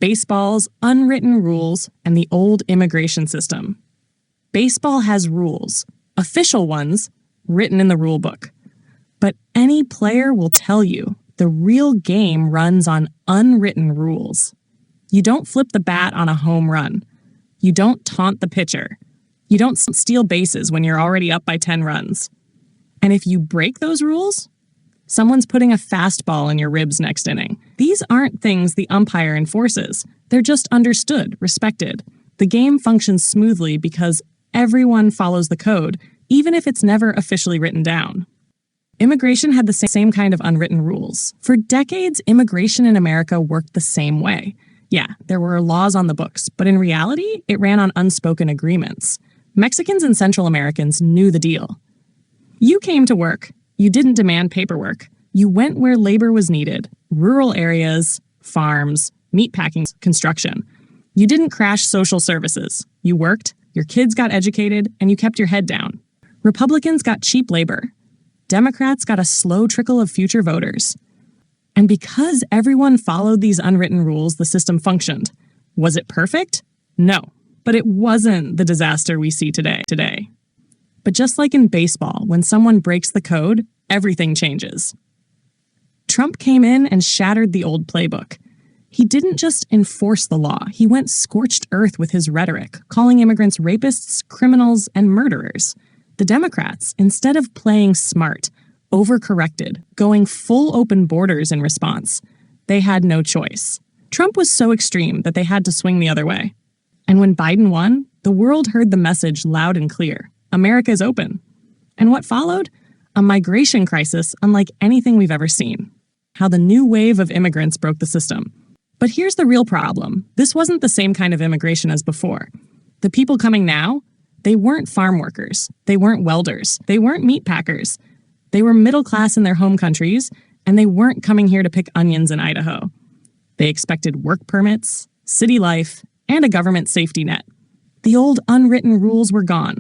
baseball's unwritten rules and the old immigration system. Baseball has rules, official ones, written in the rule book. But any player will tell you the real game runs on unwritten rules. You don't flip the bat on a home run. You don't taunt the pitcher. You don't steal bases when you're already up by 10 runs. And if you break those rules, someone's putting a fastball in your ribs next inning. These aren't things the umpire enforces. They're just understood, respected. The game functions smoothly because everyone follows the code, even if it's never officially written down. Immigration had the same kind of unwritten rules. For decades, immigration in America worked the same way. Yeah, there were laws on the books, but in reality, it ran on unspoken agreements. Mexicans and Central Americans knew the deal. You came to work. You didn't demand paperwork. You went where labor was needed. Rural areas, farms, meatpacking, construction. You didn't crash social services. You worked, your kids got educated, and you kept your head down. Republicans got cheap labor. Democrats got a slow trickle of future voters. And because everyone followed these unwritten rules, the system functioned. Was it perfect? No, but it wasn't the disaster we see today. But just like in baseball, when someone breaks the code, everything changes. Trump came in and shattered the old playbook. He didn't just enforce the law, he went scorched earth with his rhetoric, calling immigrants rapists, criminals, and murderers. The Democrats, instead of playing smart, overcorrected, going full open borders in response. They had no choice. Trump was so extreme that they had to swing the other way. And when Biden won, the world heard the message loud and clear. America is open. And what followed? A migration crisis unlike anything we've ever seen. How the new wave of immigrants broke the system. But here's the real problem. This wasn't the same kind of immigration as before. The people coming now, they weren't farm workers. They weren't welders. They weren't meat packers. They were middle class in their home countries, and they weren't coming here to pick onions in Idaho. They expected work permits, city life, and a government safety net. The old unwritten rules were gone.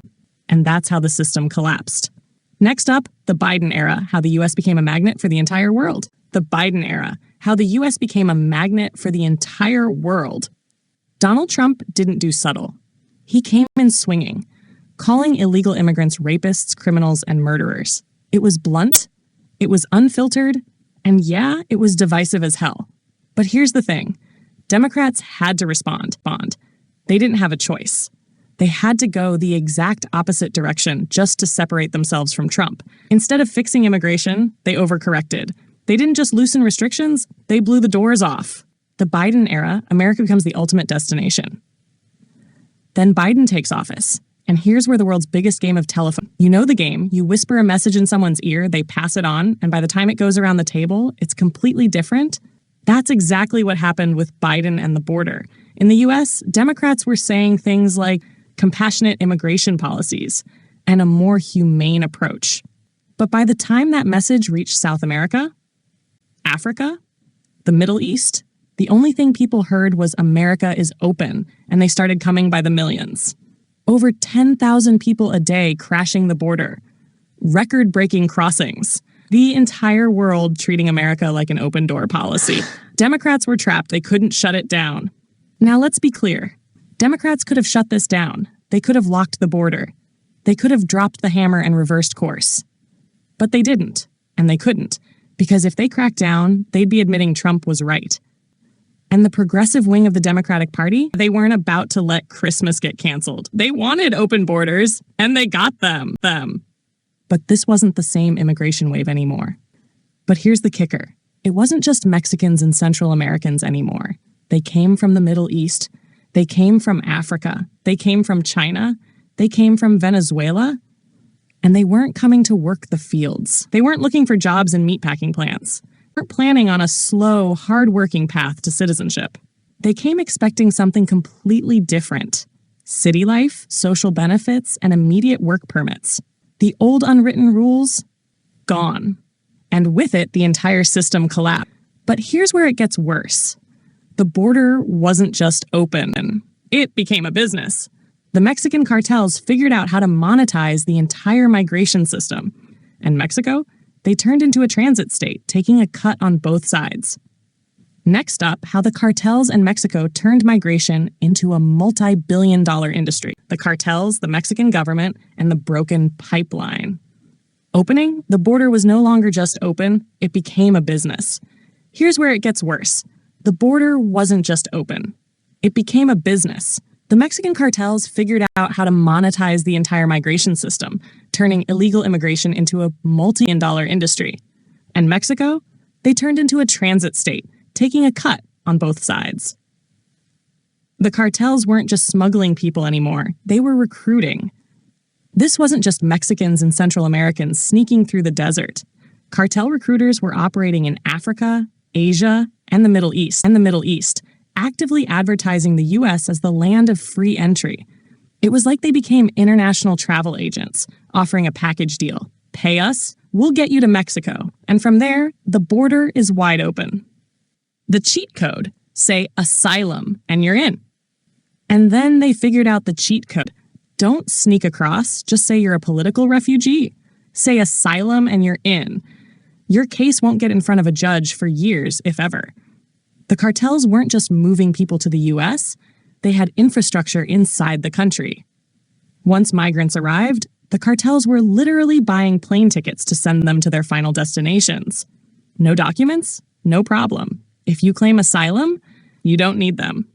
And that's how the system collapsed. Next up, the Biden era, how the U.S. became a magnet for the entire world. The Biden era, how the U.S. became a magnet for the entire world. Donald Trump didn't do subtle. He came in swinging, calling illegal immigrants rapists, criminals, and murderers. It was blunt, it was unfiltered, and yeah, it was divisive as hell. But here's the thing. Democrats had to respond. They didn't have a choice. They had to go the exact opposite direction just to separate themselves from Trump. Instead of fixing immigration, they overcorrected. They didn't just loosen restrictions, they blew the doors off. The Biden era, America becomes the ultimate destination. Then Biden takes office. And here's where the world's biggest game of telephone. You know the game. You whisper a message in someone's ear, they pass it on, and by the time it goes around the table, it's completely different. That's exactly what happened with Biden and the border. In the US, Democrats were saying things like compassionate immigration policies and a more humane approach. But by the time that message reached South America, Africa, the Middle East, the only thing people heard was America is open, and they started coming by the millions. Over 10,000 people a day crashing the border. Record-breaking crossings. The entire world treating America like an open-door policy. Democrats were trapped. They couldn't shut it down. Now let's be clear. Democrats could have shut this down. They could have locked the border. They could have dropped the hammer and reversed course. But they didn't, and they couldn't, because if they cracked down, they'd be admitting Trump was right. And the progressive wing of the Democratic Party, they weren't about to let Christmas get canceled. They wanted open borders, and they got them. But this wasn't the same immigration wave anymore. But here's the kicker. It wasn't just Mexicans and Central Americans anymore. They came from the Middle East. They came from Africa. They came from China. They came from Venezuela. And they weren't coming to work the fields. They weren't looking for jobs in meatpacking plants. They weren't planning on a slow, hard-working path to citizenship. They came expecting something completely different. City life, social benefits, and immediate work permits. The old unwritten rules, gone. And with it, the entire system collapsed. But here's where it gets worse. The border wasn't just open. It became a business. The Mexican cartels figured out how to monetize the entire migration system. And Mexico, they turned into a transit state, taking a cut on both sides. Next up, how the cartels in Mexico turned migration into a multi-billion-dollar industry. The cartels, the Mexican government, and the broken pipeline. Opening, the border was no longer just open, it became a business. Here's where it gets worse. The border wasn't just open. It became a business. The Mexican cartels figured out how to monetize the entire migration system, turning illegal immigration into a multi-billion-dollar industry. And Mexico? They turned into a transit state, taking a cut on both sides. The cartels weren't just smuggling people anymore, they were recruiting. This wasn't just Mexicans and Central Americans sneaking through the desert. Cartel recruiters were operating in Africa, Asia, and the Middle East, actively advertising the U.S. as the land of free entry. It was like they became international travel agents, offering a package deal. Pay us, we'll get you to Mexico. And from there, the border is wide open. The cheat code, say asylum, and you're in. And then they figured out the cheat code. Don't sneak across, just say you're a political refugee. Say asylum and you're in. Your case won't get in front of a judge for years, if ever. The cartels weren't just moving people to the US, they had infrastructure inside the country. Once migrants arrived, the cartels were literally buying plane tickets to send them to their final destinations. No documents? No problem. If you claim asylum, you don't need them.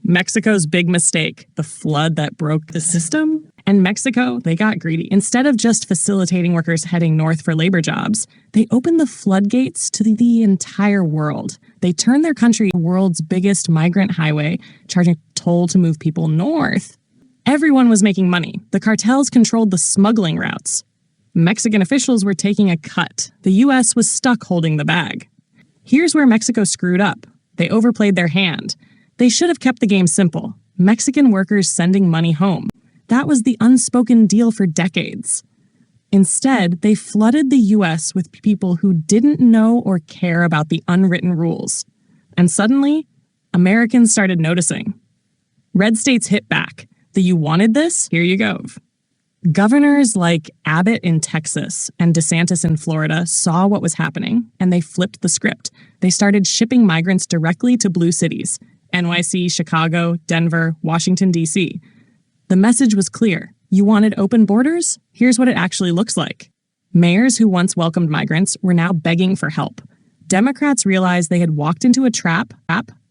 Mexico's big mistake, the flood that broke the system. And Mexico, they got greedy. Instead of just facilitating workers heading north for labor jobs, they opened the floodgates to the entire world. They turned their country the world's biggest migrant highway, charging toll to move people north. Everyone was making money. The cartels controlled the smuggling routes. Mexican officials were taking a cut. The U.S. was stuck holding the bag. Here's where Mexico screwed up. They overplayed their hand. They should have kept the game simple. Mexican workers sending money home. That was the unspoken deal for decades. Instead, they flooded the U.S. with people who didn't know or care about the unwritten rules. And suddenly, Americans started noticing. Red states hit back. The "you wanted this? Here you go." Governors like Abbott in Texas and DeSantis in Florida saw what was happening, and they flipped the script. They started shipping migrants directly to blue cities: NYC, Chicago, Denver, Washington, D.C. The message was clear. You wanted open borders? Here's what it actually looks like. Mayors who once welcomed migrants were now begging for help. Democrats realized they had walked into a trap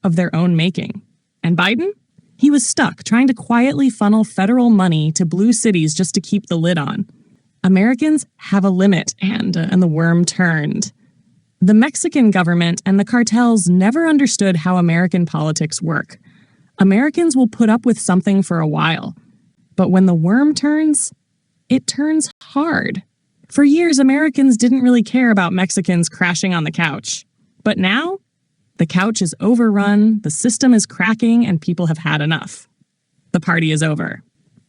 of their own making. And Biden? He was stuck trying to quietly funnel federal money to blue cities just to keep the lid on. Americans have a limit, and the worm turned. The Mexican government and the cartels never understood how American politics work. Americans will put up with something for a while. But when the worm turns, it turns hard. For years, Americans didn't really care about Mexicans crashing on the couch. But now, the couch is overrun, the system is cracking, and people have had enough. The party is over.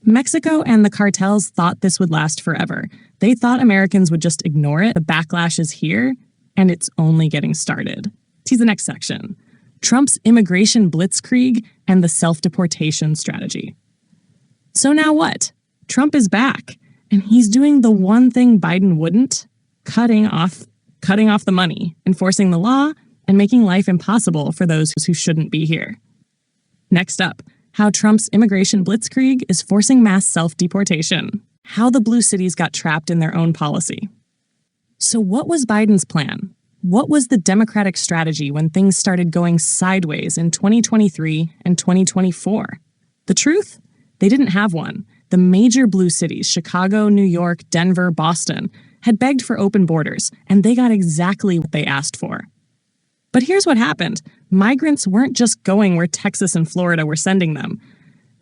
Mexico and the cartels thought this would last forever. They thought Americans would just ignore it. The backlash is here, and it's only getting started. See the next section. Trump's immigration blitzkrieg and the self-deportation strategy. So now what? Trump is back, and he's doing the one thing Biden wouldn't: cutting off the money, enforcing the law, and making life impossible for those who shouldn't be here. Next up, how Trump's immigration blitzkrieg is forcing mass self-deportation. How the blue cities got trapped in their own policy. So what was Biden's plan? What was the Democratic strategy when things started going sideways in 2023 and 2024? The truth? They didn't have one. The major blue cities, Chicago, New York, Denver, Boston, had begged for open borders, and they got exactly what they asked for. But here's what happened. Migrants weren't just going where Texas and Florida were sending them.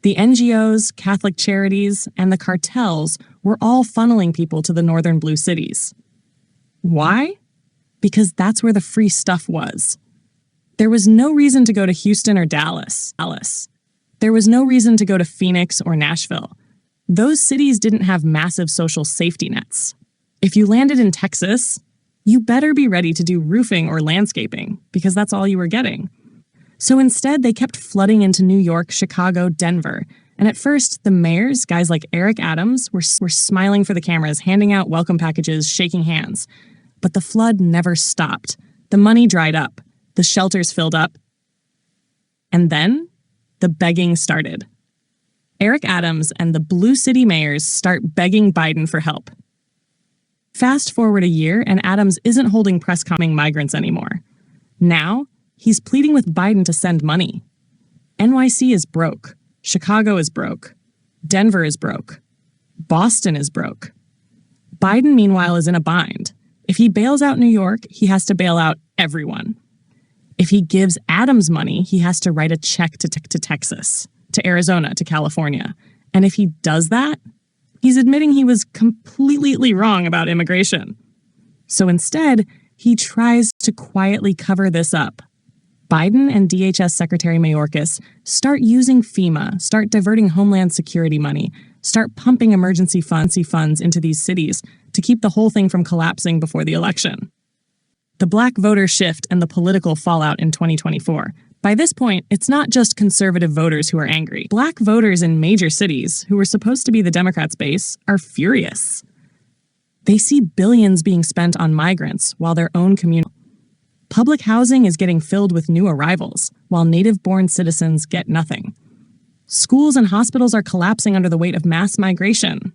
The NGOs, Catholic charities, and the cartels were all funneling people to the northern blue cities. Why? Because that's where the free stuff was. There was no reason to go to Houston or Dallas. There was no reason to go to Phoenix or Nashville. Those cities didn't have massive social safety nets. If you landed in Texas, you better be ready to do roofing or landscaping, because that's all you were getting. So instead, they kept flooding into New York, Chicago, Denver. And at first, the mayors, guys like Eric Adams, were smiling for the cameras, handing out welcome packages, shaking hands. But the flood never stopped. The money dried up. The shelters filled up. And then the begging started. Eric Adams and the Blue City mayors start begging Biden for help. Fast forward a year, and Adams isn't holding press conferences migrants anymore. Now, he's pleading with Biden to send money. NYC is broke. Chicago is broke. Denver is broke. Boston is broke. Biden, meanwhile, is in a bind. If he bails out New York, he has to bail out everyone. If he gives Adams money, he has to write a check to Texas, to Arizona, to California. And if he does that, he's admitting he was completely wrong about immigration. So instead, he tries to quietly cover this up. Biden and DHS Secretary Mayorkas start using FEMA, start diverting Homeland Security money, start pumping emergency funds into these cities to keep the whole thing from collapsing before the election. The black voter shift and the political fallout in 2024. By this point, it's not just conservative voters who are angry. Black voters in major cities, who were supposed to be the Democrats' base, are furious. They see billions being spent on migrants while their own community. Public housing is getting filled with new arrivals, while native-born citizens get nothing. Schools and hospitals are collapsing under the weight of mass migration.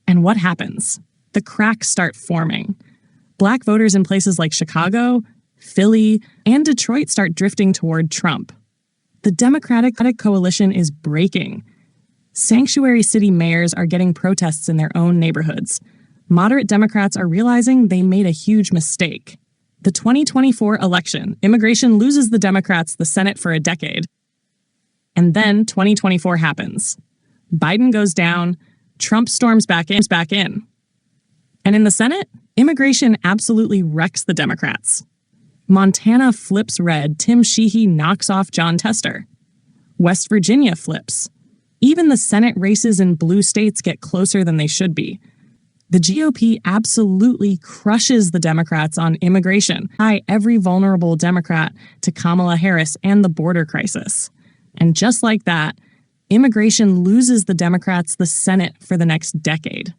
And what happens? The cracks start forming. Black voters in places like Chicago, Philly, and Detroit start drifting toward Trump. The Democratic coalition is breaking. Sanctuary city mayors are getting protests in their own neighborhoods. Moderate Democrats are realizing they made a huge mistake. The 2024 election, immigration loses the Democrats the Senate for a decade. And then 2024 happens. Biden goes down, Trump storms back in. And in the Senate, immigration absolutely wrecks the Democrats. Montana flips red, Tim Sheehy knocks off John Tester. West Virginia flips. Even the Senate races in blue states get closer than they should be. The GOP absolutely crushes the Democrats on immigration, tie every vulnerable Democrat to Kamala Harris and the border crisis. And just like that, immigration loses the Democrats the Senate for the next decade.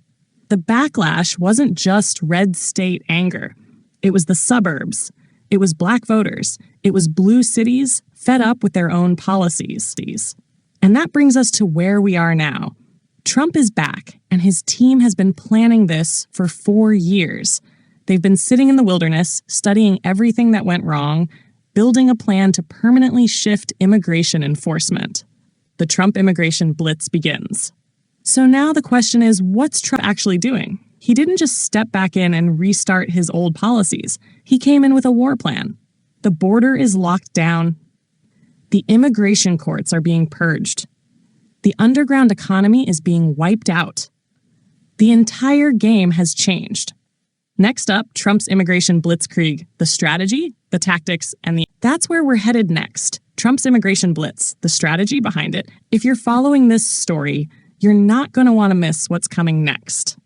The backlash wasn't just red state anger. It was the suburbs. It was black voters. It was blue cities fed up with their own policies. And that brings us to where we are now. Trump is back, and his team has been planning this for 4 years. They've been sitting in the wilderness, studying everything that went wrong, building a plan to permanently shift immigration enforcement. The Trump immigration blitz begins. So now the question is, what's Trump actually doing? He didn't just step back in and restart his old policies. He came in with a war plan. The border is locked down. The immigration courts are being purged. The underground economy is being wiped out. The entire game has changed. Next up, Trump's immigration blitzkrieg, the strategy, the tactics, and that's where we're headed next. Trump's immigration blitz, the strategy behind it. If you're following this story, you're not going to want to miss what's coming next.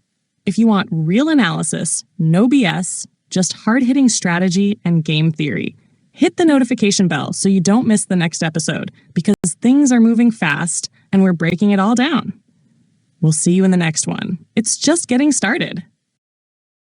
If you want real analysis, no BS, just hard-hitting strategy and game theory, hit the notification bell so you don't miss the next episode, because things are moving fast and we're breaking it all down. We'll see you in the next one. It's just getting started.